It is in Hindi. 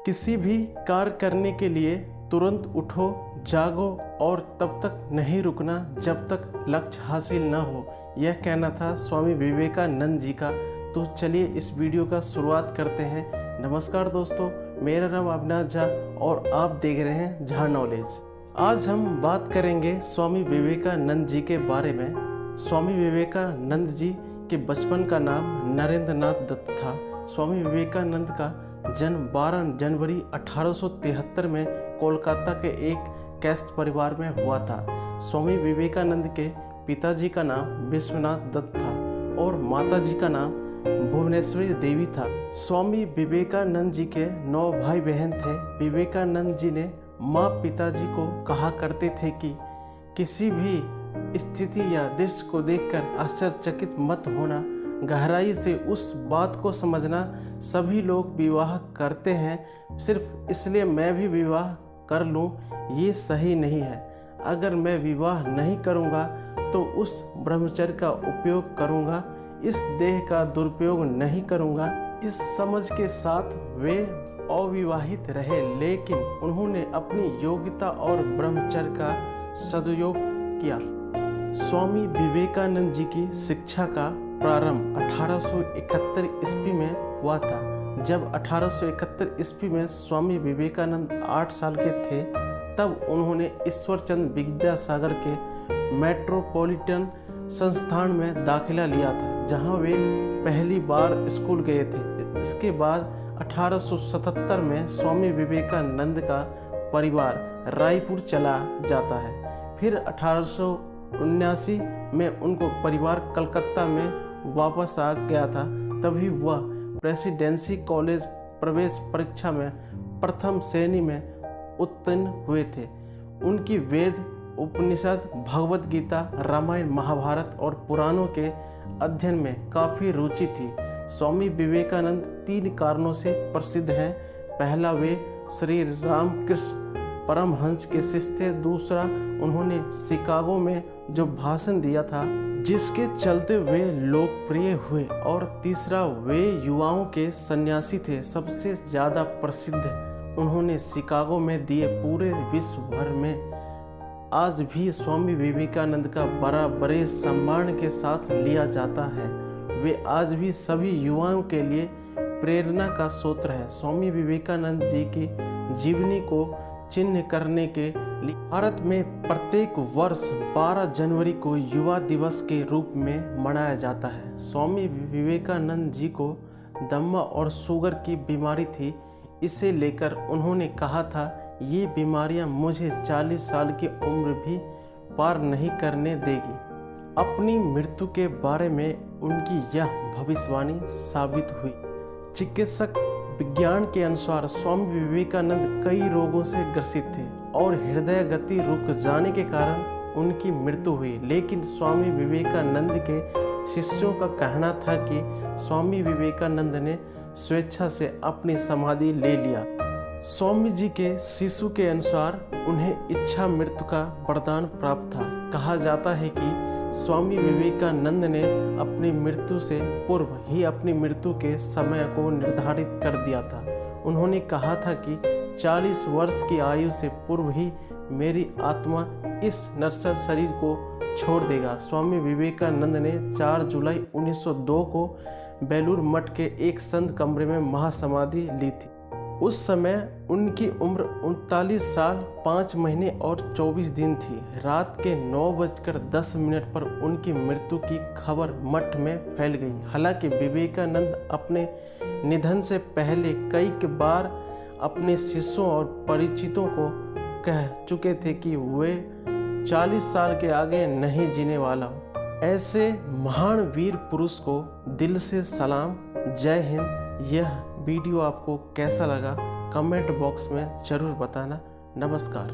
किसी भी कार्य करने के लिए तुरंत उठो, जागो और तब तक नहीं रुकना जब तक लक्ष्य हासिल न हो। यह कहना था स्वामी विवेकानंद जी का। तो चलिए इस वीडियो का शुरुआत करते हैं। नमस्कार दोस्तों, मेरा नाम अविनाश झा और आप देख रहे हैं झा नॉलेज। आज हम बात करेंगे स्वामी विवेकानंद जी के बारे में। स्वामी विवेकानंद जी के बचपन का नाम नरेंद्र नाथ दत्त था। स्वामी विवेकानंद का जन्म 12 जनवरी 1873 में कोलकाता के एक कैस्ट परिवार में हुआ था। स्वामी विवेकानंद के पिताजी का नाम विश्वनाथ दत्त था और माताजी का नाम भुवनेश्वरी देवी था। स्वामी विवेकानंद जी के 9 भाई बहन थे। विवेकानंद जी ने माँ पिताजी को कहा करते थे कि किसी भी स्थिति या दृश्य को देखकर आश्चर्यचकित मत होना, गहराई से उस बात को समझना। सभी लोग विवाह करते हैं, सिर्फ इसलिए मैं भी विवाह कर लूं, ये सही नहीं है। अगर मैं विवाह नहीं करूंगा तो उस ब्रह्मचर्य का उपयोग करूंगा, इस देह का दुरुपयोग नहीं करूंगा। इस समझ के साथ वे अविवाहित रहे, लेकिन उन्होंने अपनी योग्यता और ब्रह्मचर्य का सदुपयोग किया। स्वामी विवेकानंद जी की शिक्षा का प्रारंभ 1871 ईस्वी में हुआ था। जब 1871 ईस्वी में स्वामी विवेकानंद 8 साल के थे, तब उन्होंने ईश्वरचंद्र विद्यासागर के मेट्रोपॉलिटन संस्थान में दाखिला लिया था, जहां वे पहली बार स्कूल गए थे। इसके बाद 1877 में स्वामी विवेकानंद का परिवार रायपुर चला जाता है। फिर 1879 में उनको परिवार कलकत्ता में वापस आ गया था। तभी वह प्रेसिडेंसी कॉलेज प्रवेश परीक्षा में प्रथम श्रेणी में उत्तीर्ण हुए थे। उनकी वेद, उपनिषद, भगवत गीता, रामायण, महाभारत और पुराणों के अध्ययन में काफ़ी रुचि थी। स्वामी विवेकानंद 3 कारणों से प्रसिद्ध हैं। पहला, वे श्री रामकृष्ण परमहंस के शिष्य थे। दूसरा, उन्होंने शिकागो में जो भाषण दिया था, जिसके चलते वे लोकप्रिय हुए। और तीसरा, वे युवाओं के सन्यासी थे। सबसे ज़्यादा प्रसिद्ध उन्होंने शिकागो में दिए। पूरे विश्व भर में आज भी स्वामी विवेकानंद का बड़े सम्मान के साथ लिया जाता है। वे आज भी सभी युवाओं के लिए प्रेरणा का स्रोत है। स्वामी विवेकानंद जी की जीवनी को चिन्ह करने के लिए भारत में प्रत्येक वर्ष 12 जनवरी को युवा दिवस के रूप में मनाया जाता है। स्वामी विवेकानंद जी को दमा और शुगर की बीमारी थी। इसे लेकर उन्होंने कहा था, ये बीमारियां मुझे 40 साल की उम्र भी पार नहीं करने देगी। अपनी मृत्यु के बारे में उनकी यह भविष्यवाणी साबित हुई। चिकित्सक विज्ञान के अनुसार स्वामी विवेकानंद कई रोगों से ग्रसित थे और हृदय गति रुक जाने के कारण उनकी मृत्यु हुई। लेकिन स्वामी विवेकानंद के शिष्यों का कहना था कि स्वामी विवेकानंद ने स्वेच्छा से अपनी समाधि ले लिया। स्वामी जी के शिशु के अनुसार उन्हें इच्छा मृत्यु का वरदान प्राप्त था। कहा जाता है कि स्वामी विवेकानंद ने अपनी मृत्यु से पूर्व ही अपनी मृत्यु के समय को निर्धारित कर दिया था। उन्होंने कहा था कि 40 वर्ष की आयु से पूर्व ही मेरी आत्मा इस नश्वर शरीर को छोड़ देगा। स्वामी विवेकानंद ने 4 जुलाई 1902 को बेलूर मठ के एक संत कमरे में महासमाधि ली थी। उस समय उनकी उम्र 39 साल 5 महीने और 24 दिन थी। रात के 9:10 पर उनकी मृत्यु की खबर मठ में फैल गई। हालांकि विवेकानंद अपने निधन से पहले कई बार अपने शिष्यों और परिचितों को कह चुके थे कि वे 40 साल के आगे नहीं जीने वाला हूँ। ऐसे महान वीर पुरुष को दिल से सलाम। जय हिंद। यह वीडियो आपको कैसा लगा कमेंट बॉक्स में ज़रूर बताना। नमस्कार।